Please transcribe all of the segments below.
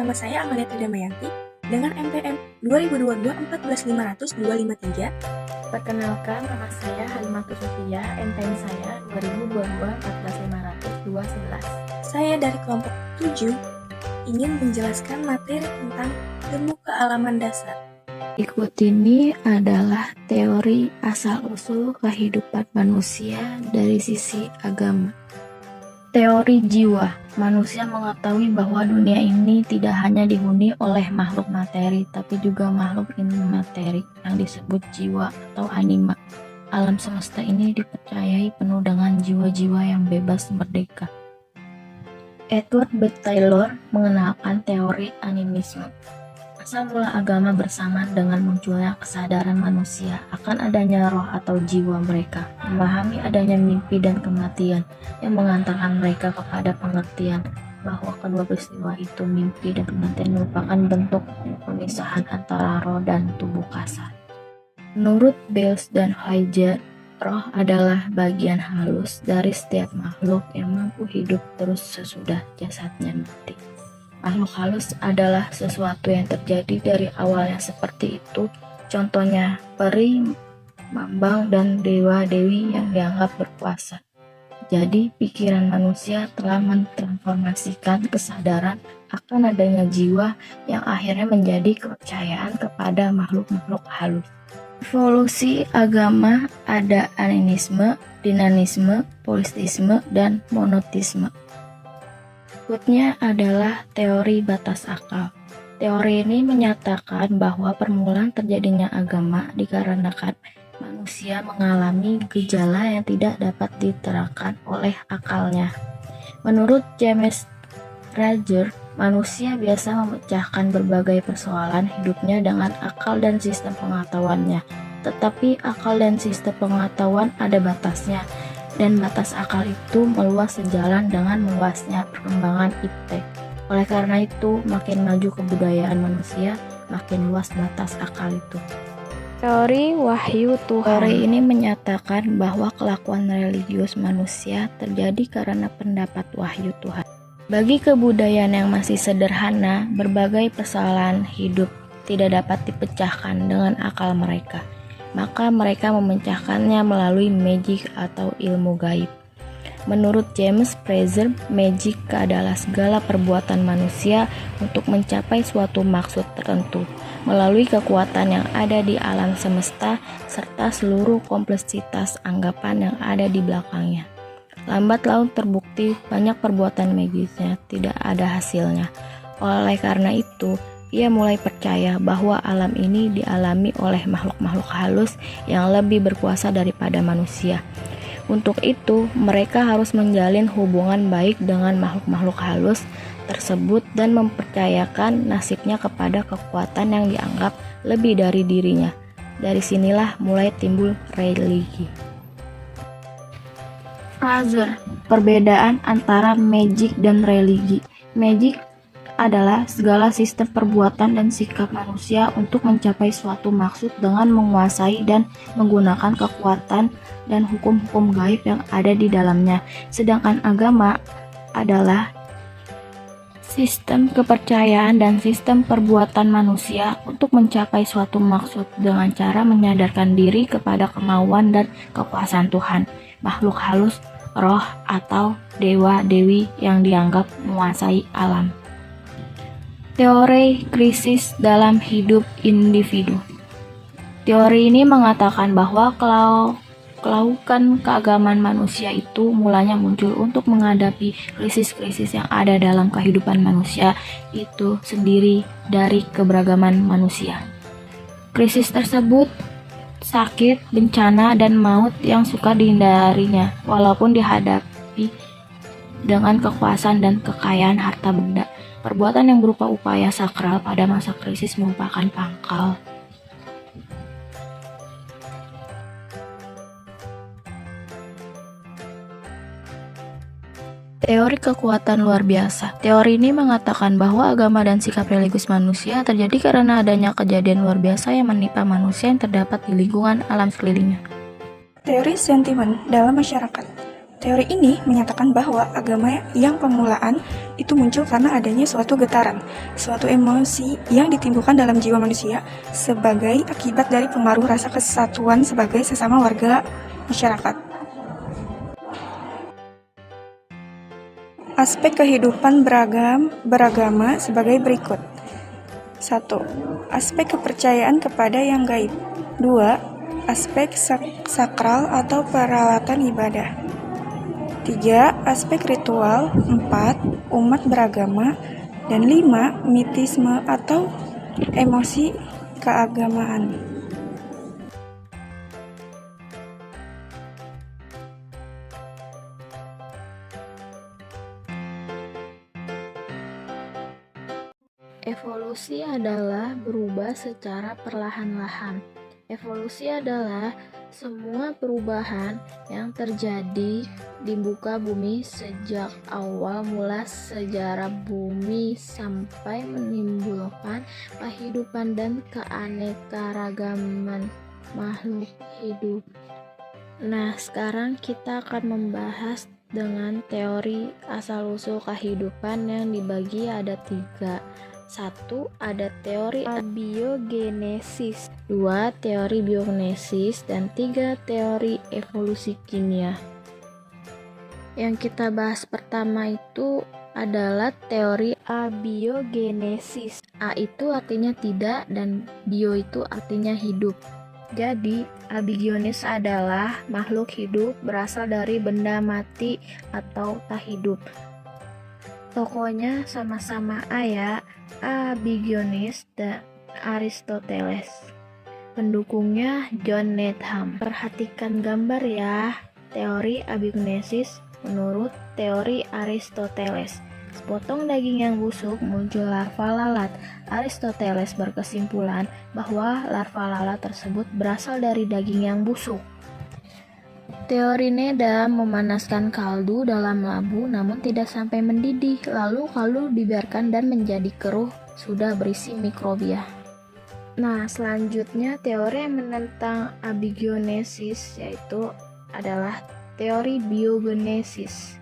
nama saya Amalia Tridamayanti dengan NPM 2022-14500-253. Perkenalkan, nama saya Halimatus Sofia, NPM saya 2022-14500-211. Saya dari kelompok 7 ingin menjelaskan materi tentang ilmu kealaman dasar. Berikut ini adalah teori asal-usul kehidupan manusia dari sisi agama. Teori jiwa. Manusia mengetahui bahwa dunia ini tidak hanya dihuni oleh makhluk materi, tapi juga makhluk imateri yang disebut jiwa atau anima. Alam semesta ini dipercayai penuh dengan jiwa-jiwa yang bebas merdeka. Edward B. Taylor mengenalkan teori animisme. Asal mula agama bersamaan dengan munculnya kesadaran manusia akan adanya roh atau jiwa mereka, memahami adanya mimpi dan kematian yang mengantarkan mereka kepada pengertian bahwa kedua peristiwa itu, mimpi dan kematian, merupakan bentuk pemisahan antara roh dan tubuh kasar. Menurut Bells dan Heiger, roh adalah bagian halus dari setiap makhluk yang mampu hidup terus sesudah jasadnya mati. Makhluk halus adalah sesuatu yang terjadi dari awalnya seperti itu, contohnya peri, mambang, dan dewa-dewi yang dianggap berkuasa. Jadi, pikiran manusia telah mentransformasikan kesadaran akan adanya jiwa yang akhirnya menjadi kepercayaan kepada makhluk-makhluk halus. Evolusi agama ada animisme, dinamisme, politisme, dan monotisme. Berikutnya adalah teori batas akal. Teori ini menyatakan bahwa permulaan terjadinya agama dikarenakan manusia mengalami gejala yang tidak dapat diterangkan oleh akalnya. Menurut James Rager, manusia biasa memecahkan berbagai persoalan hidupnya dengan akal dan sistem pengetahuannya. Tetapi akal dan sistem pengetahuan ada batasnya, dan batas akal itu meluas sejalan dengan meluasnya perkembangan iptek. Oleh karena itu, makin maju kebudayaan manusia, makin luas batas akal itu. Teori wahyu Tuhan. Teori ini menyatakan bahwa kelakuan religius manusia terjadi karena pendapat wahyu Tuhan. Bagi kebudayaan yang masih sederhana, berbagai persoalan hidup tidak dapat dipecahkan dengan akal mereka. Maka mereka memecahkannya melalui magic atau ilmu gaib. Menurut James Frazer, magic adalah segala perbuatan manusia untuk mencapai suatu maksud tertentu melalui kekuatan yang ada di alam semesta serta seluruh kompleksitas anggapan yang ada di belakangnya. Lambat laun terbukti banyak perbuatan magisnya tidak ada hasilnya. Oleh karena itu, ia mulai percaya bahwa alam ini dialami oleh makhluk-makhluk halus yang lebih berkuasa daripada manusia. Untuk itu, mereka harus menjalin hubungan baik dengan makhluk-makhluk halus tersebut dan mempercayakan nasibnya kepada kekuatan yang dianggap lebih dari dirinya. Dari sinilah mulai timbul religi. Frazer, perbedaan antara magic dan religi. Magic adalah segala sistem perbuatan dan sikap manusia untuk mencapai suatu maksud dengan menguasai dan menggunakan kekuatan dan hukum-hukum gaib yang ada di dalamnya. Sedangkan agama adalah sistem kepercayaan dan sistem perbuatan manusia untuk mencapai suatu maksud dengan cara menyadarkan diri kepada kemauan dan kekuasaan Tuhan, makhluk halus, roh, atau dewa-dewi yang dianggap menguasai alam. Teori krisis dalam hidup individu. Teori ini mengatakan bahwa kelaukan keagamaan manusia itu mulanya muncul untuk menghadapi krisis-krisis yang ada dalam kehidupan manusia itu sendiri dari keberagaman manusia. Krisis tersebut sakit, bencana, dan maut yang suka dihindarinya walaupun dihadapi dengan kekuasaan dan kekayaan harta benda. Perbuatan yang berupa upaya sakral pada masa krisis merupakan pangkal. Teori kekuatan luar biasa. Teori ini mengatakan bahwa agama dan sikap religius manusia terjadi karena adanya kejadian luar biasa yang menimpa manusia yang terdapat di lingkungan alam sekelilingnya. Teori sentimen dalam masyarakat. Teori ini menyatakan bahwa agama yang permulaan itu muncul karena adanya suatu getaran, suatu emosi yang ditimbulkan dalam jiwa manusia sebagai akibat dari pengaruh rasa kesatuan sebagai sesama warga masyarakat. Aspek kehidupan beragama sebagai berikut. 1. Aspek kepercayaan kepada yang gaib. 2. Aspek sakral atau peralatan ibadah. 3. Aspek ritual. 4. Umat beragama. Dan 5. Mitisme atau emosi keagamaan. Evolusi adalah berubah secara perlahan-lahan. Evolusi adalah semua perubahan yang terjadi di muka bumi sejak awal mula sejarah bumi sampai menimbulkan kehidupan dan keanekaragaman makhluk hidup. Nah, sekarang kita akan membahas dengan teori asal-usul kehidupan yang dibagi ada 3. 1. Ada teori abiogenesis, 2. Teori biogenesis, dan 3. Teori evolusi kimia. Yang kita bahas pertama itu adalah teori abiogenesis. A itu artinya tidak dan bio itu artinya hidup. Jadi, abiogenes adalah makhluk hidup berasal dari benda mati atau tak hidup. Tokohnya sama-sama A ya, Abiogenes dan Aristoteles. Pendukungnya John Needham. Perhatikan gambar ya. Teori abiogenesis menurut teori Aristoteles. Sepotong daging yang busuk muncul larva lalat. Aristoteles berkesimpulan bahwa larva lalat tersebut berasal dari daging yang busuk. Teori Needham memanaskan kaldu dalam labu namun tidak sampai mendidih, lalu kaldu dibiarkan dan menjadi keruh sudah berisi mikrobia. Nah, selanjutnya teori yang menentang abiogenesis yaitu adalah teori biogenesis.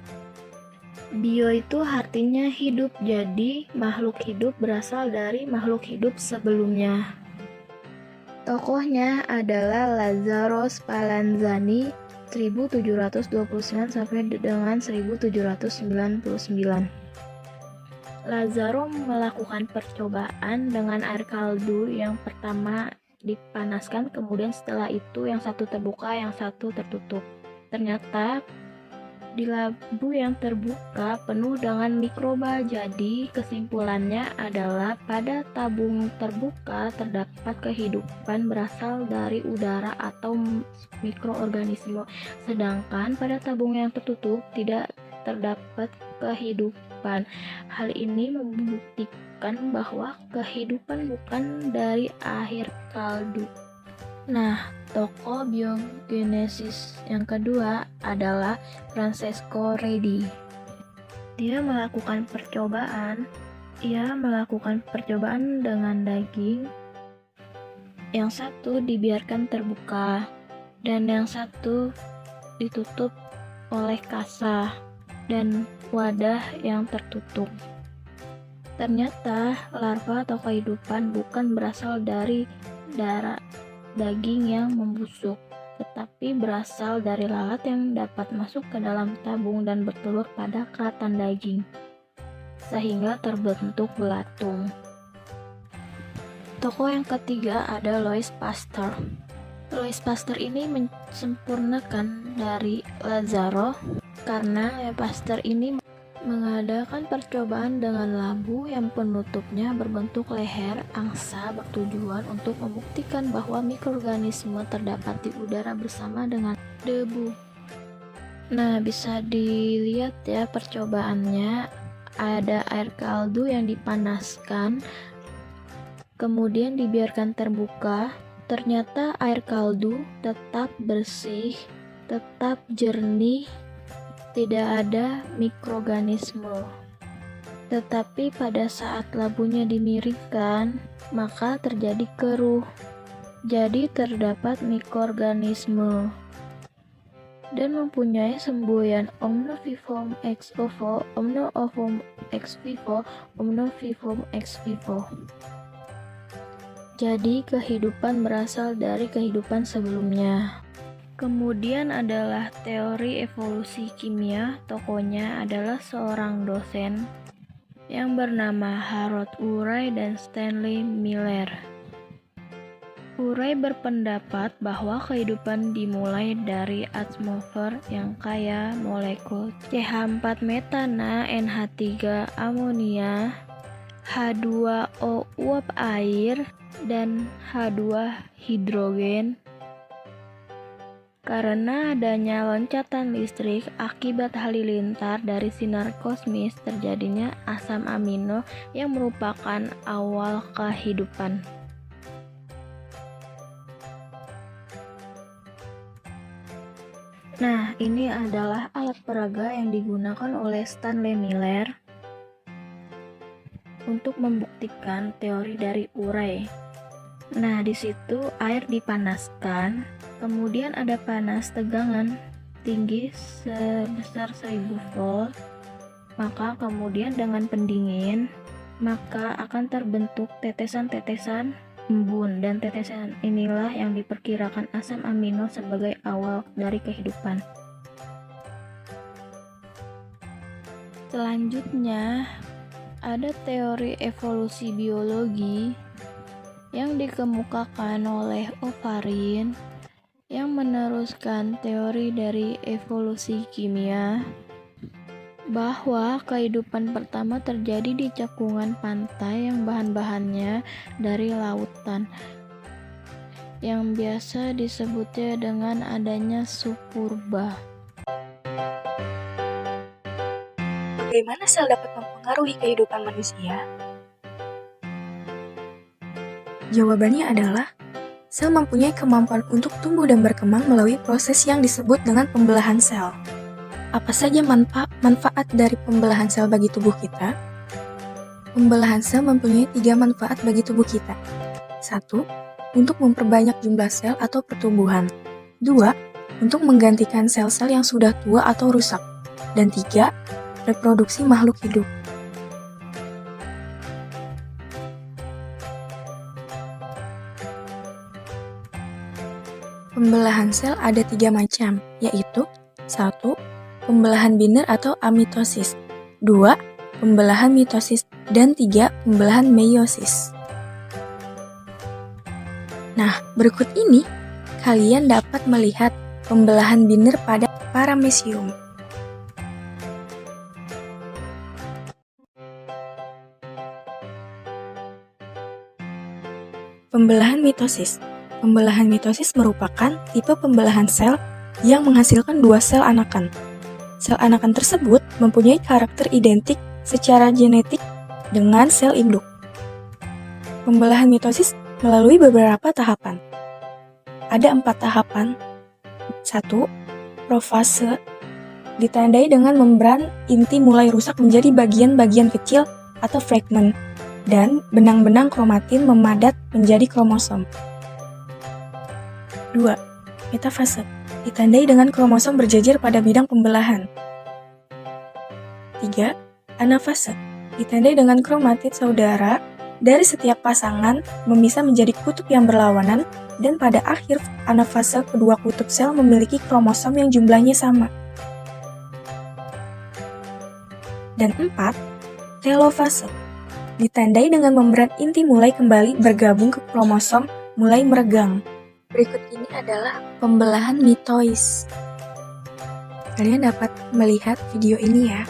Bio itu artinya hidup, jadi makhluk hidup berasal dari makhluk hidup sebelumnya. Tokohnya adalah Lazzaro Spallanzani 1729 sampai dengan 1799. Lazzaro melakukan percobaan dengan air kaldu. Yang pertama dipanaskan, kemudian setelah itu yang satu terbuka, yang satu tertutup. Ternyata di labu yang terbuka penuh dengan mikroba. Jadi kesimpulannya adalah pada tabung terbuka terdapat kehidupan berasal dari udara atau mikroorganisme, sedangkan pada tabung yang tertutup tidak terdapat kehidupan. Hal ini membuktikan bahwa kehidupan bukan dari air kaldu. Nah, tokoh biogenesis yang kedua adalah Francesco Redi. Dia melakukan percobaan dengan daging. Yang satu dibiarkan terbuka dan yang satu ditutup oleh kasa dan wadah yang tertutup. Ternyata larva atau kehidupan bukan berasal dari darah daging yang membusuk, tetapi berasal dari lalat yang dapat masuk ke dalam tabung dan bertelur pada kelatan daging, sehingga terbentuk belatung. Tokoh yang ketiga ada Louis Pasteur. Louis Pasteur ini menyempurnakan dari Lazzaro karena Pasteur ini mengadakan percobaan dengan labu yang penutupnya berbentuk leher angsa bertujuan untuk membuktikan bahwa mikroorganisme terdapat di udara bersama dengan debu. Nah, bisa dilihat ya percobaannya. Ada air kaldu yang dipanaskan, kemudian dibiarkan terbuka. Ternyata air kaldu tetap bersih, tetap jernih, tidak ada mikroorganisme. Tetapi pada saat labunya dimiringkan, maka terjadi keruh. Jadi terdapat mikroorganisme. dan mempunyai semboyan omno vivum ex ovo, omno ovum ex vivo, omno vivum ex vivo. Jadi kehidupan berasal dari kehidupan sebelumnya. Kemudian adalah teori evolusi kimia, tokohnya adalah seorang dosen yang bernama Harold Urey dan Stanley Miller. Urey berpendapat bahwa kehidupan dimulai dari atmosfer yang kaya molekul CH4 metana, NH3 amonia, H2O uap air, dan H2 hidrogen. Karena adanya loncatan listrik akibat halilintar dari sinar kosmis, terjadinya asam amino yang merupakan awal kehidupan. Nah, ini adalah alat peraga yang digunakan oleh Stanley Miller untuk membuktikan teori dari Urey. Nah, di situ air dipanaskan, kemudian ada panas tegangan tinggi sebesar 1000 volt, maka kemudian dengan pendingin, maka akan terbentuk tetesan-tetesan embun, dan tetesan inilah yang diperkirakan asam amino sebagai awal dari kehidupan. Selanjutnya, ada teori evolusi biologi yang dikemukakan oleh Oparin yang meneruskan teori dari evolusi kimia bahwa kehidupan pertama terjadi di cekungan pantai yang bahan-bahannya dari lautan, yang biasa disebutnya dengan adanya subpurba. Bagaimana sel dapat mempengaruhi kehidupan manusia? Jawabannya adalah, sel mempunyai kemampuan untuk tumbuh dan berkembang melalui proses yang disebut dengan pembelahan sel. Apa saja manfaat dari pembelahan sel bagi tubuh kita? Pembelahan sel mempunyai 3 manfaat bagi tubuh kita. 1. Untuk memperbanyak jumlah sel atau pertumbuhan. 2. Untuk menggantikan sel-sel yang sudah tua atau rusak. Dan 3. Reproduksi makhluk hidup. Pembelahan sel ada 3 macam, yaitu 1. Pembelahan binder atau amitosis, 2. Pembelahan mitosis, dan 3. Pembelahan meiosis. Nah, berikut ini kalian dapat melihat pembelahan binder pada paramecium. Pembelahan mitosis. Pembelahan mitosis merupakan tipe pembelahan sel yang menghasilkan 2 sel anakan. Sel anakan tersebut mempunyai karakter identik secara genetik dengan sel induk. Pembelahan mitosis melalui beberapa tahapan. Ada 4 tahapan. 1. Profase, ditandai dengan membran inti mulai rusak menjadi bagian-bagian kecil atau fragmen, dan benang-benang kromatin memadat menjadi kromosom. 2. Metafase, ditandai dengan kromosom berjejer pada bidang pembelahan. 3. Anafase, ditandai dengan kromatid saudara dari setiap pasangan memisah menjadi kutub yang berlawanan, dan pada akhir anafase kedua kutub sel memiliki kromosom yang jumlahnya sama. Dan 4. Telofase, ditandai dengan membran inti mulai kembali bergabung ke kromosom mulai meregang. Berikut ini adalah pembelahan mitosis. Kalian dapat melihat video ini ya.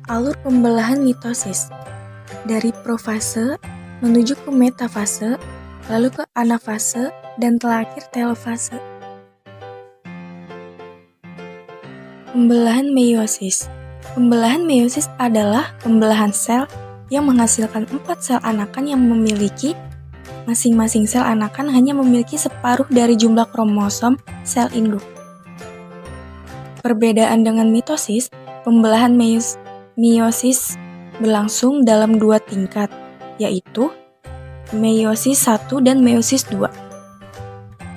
alur pembelahan mitosis dari profase menuju ke metafase, lalu ke anafase, dan terakhir telofase. Pembelahan meiosis. Pembelahan meiosis adalah pembelahan sel yang menghasilkan 4 sel anakan yang memiliki masing-masing sel anakan hanya memiliki separuh dari jumlah kromosom sel induk. Perbedaan dengan mitosis, pembelahan meiosis berlangsung dalam 2 tingkat, yaitu meiosis 1 dan meiosis 2.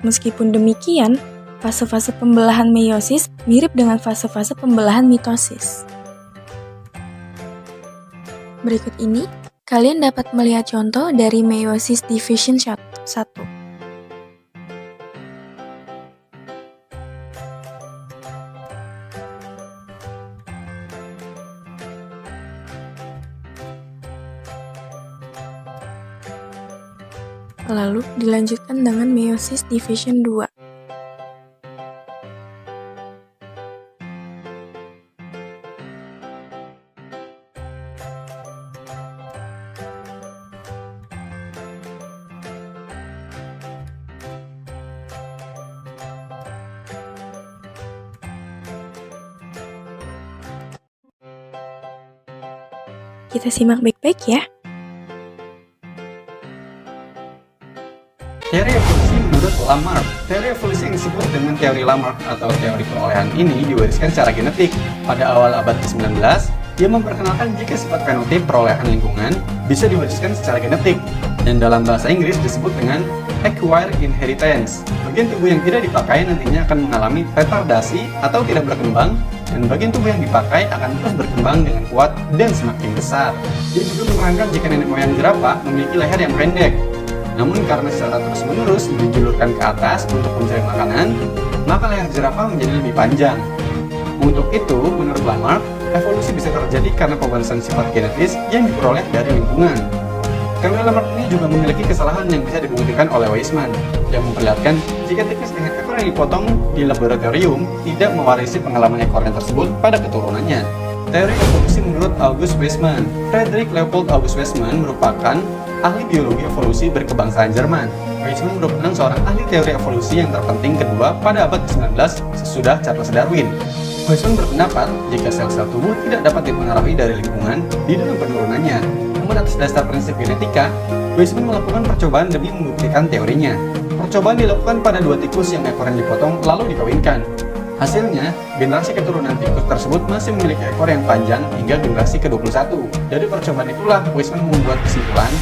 Meskipun demikian, fase-fase pembelahan meiosis mirip dengan fase-fase pembelahan mitosis. Berikut ini, kalian dapat melihat contoh dari meiosis division 1. Lalu dilanjutkan dengan meiosis division 2. Kita simak baik-baik ya. Teori evolusi menurut Lamarck. Teori evolusi yang disebut dengan teori Lamarck atau teori perolehan ini diwariskan secara genetik. Pada awal abad ke-19, dia memperkenalkan jika sifat fenotip perolehan lingkungan bisa diwariskan secara genetik, dan dalam bahasa Inggris disebut dengan acquired inheritance. Bagian tubuh yang tidak dipakai nantinya akan mengalami retardasi atau tidak berkembang, dan bagian tubuh yang dipakai akan terus berkembang dengan kuat dan semakin besar. Dia juga menerangkan jika nenek moyang jerapah memiliki leher yang pendek. Namun karena secara terus-menerus dijulurkan ke atas untuk mencari makanan, maka leher jerapah menjadi lebih panjang. Untuk itu, menurut Lamarck, evolusi bisa terjadi karena pemanasan sifat genetis yang diperoleh dari lingkungan. Teori Lamarck ini juga memiliki kesalahan yang bisa dibuktikan oleh Weismann, yang memperlihatkan jika tikus dengan ekor yang dipotong di laboratorium tidak mewarisi pengalaman ekornya tersebut pada keturunannya. Teori evolusi menurut August Weismann. Friedrich Leopold August Weismann merupakan ahli biologi evolusi berkebangsaan Jerman. Weismann merupakan seorang ahli teori evolusi yang terpenting kedua pada abad ke-19 sesudah Charles Darwin. Weismann berpendapat jika sel-sel tubuh tidak dapat dipengaruhi dari lingkungan di dalam penurunannya. Namun atas dasar prinsip genetika, Weismann melakukan percobaan demi membuktikan teorinya. Percobaan dilakukan pada 2 tikus yang ekornya dipotong lalu dikawinkan. Hasilnya, generasi keturunan tikus tersebut masih memiliki ekor yang panjang hingga generasi ke-21. Dari percobaan itulah Weismann membuat kesimpulan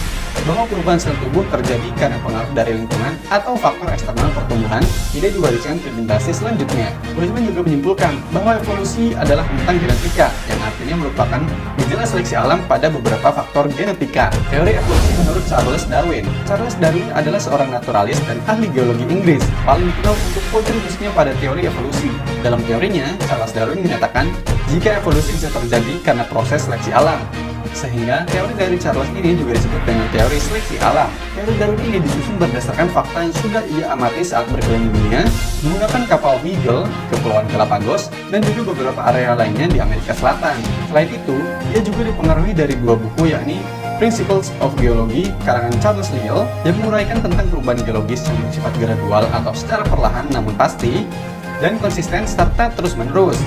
bahwa perubahan sel tubuh terjadi karena pengaruh dari lingkungan atau faktor eksternal pertumbuhan tidak diwariskan ke generasi selanjutnya. Weismann juga menyimpulkan bahwa evolusi adalah tentang genetika, yang artinya merupakan gejala seleksi alam pada beberapa faktor genetika. Teori evolusi menurut Charles Darwin. Charles Darwin adalah seorang naturalis dan ahli geologi Inggris, paling dikenal untuk kontribusinya pada teori evolusi. Dalam teorinya, Charles Darwin menyatakan jika evolusi bisa terjadi karena proses seleksi alam. Sehingga teori dari Charles ini juga disebut dengan teori seleksi alam. Teori Darwin ini disusun berdasarkan fakta yang sudah ia amati saat berkeliling dunia menggunakan kapal Beagle ke Kepulauan Galapagos dan juga beberapa area lainnya di Amerika Selatan. Selain itu, ia juga dipengaruhi dari 2 buku, yakni Principles of Geology karangan Charles Lyell yang menguraikan tentang perubahan geologis yang bersifat gradual atau secara perlahan namun pasti dan konsisten serta terus-menerus,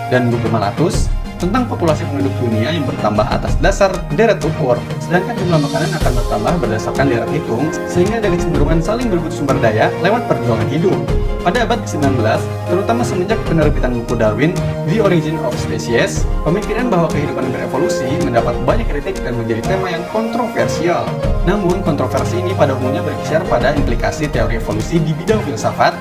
dan buku Malthus tentang populasi penduduk dunia yang bertambah atas dasar deret ukur, sedangkan jumlah makanan akan bertambah berdasarkan deret hitung, sehingga ada kecenderungan saling berebut sumber daya lewat perjuangan hidup. Pada abad ke-19, terutama semenjak penerbitan buku Darwin, The Origin of Species, pemikiran bahwa kehidupan berevolusi mendapat banyak kritik dan menjadi tema yang kontroversial. Namun, kontroversi ini pada umumnya berkisar pada implikasi teori evolusi di bidang filsafat,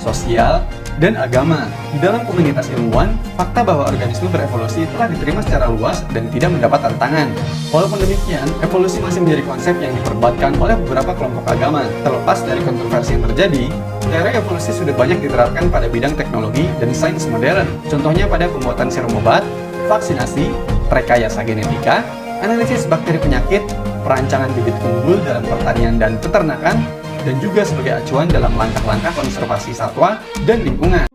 sosial, dan agama. Di dalam komunitas ilmuwan, fakta bahwa organisme berevolusi telah diterima secara luas dan tidak mendapat tantangan. Walaupun demikian, evolusi masih menjadi konsep yang diperdebatkan oleh beberapa kelompok agama. Terlepas dari kontroversi yang terjadi, teori evolusi sudah banyak diterapkan pada bidang teknologi dan sains modern. Contohnya pada pembuatan serum obat, vaksinasi, rekayasa genetika, analisis bakteri penyakit, perancangan bibit unggul dalam pertanian dan peternakan, dan juga sebagai acuan dalam langkah-langkah konservasi satwa dan lingkungan.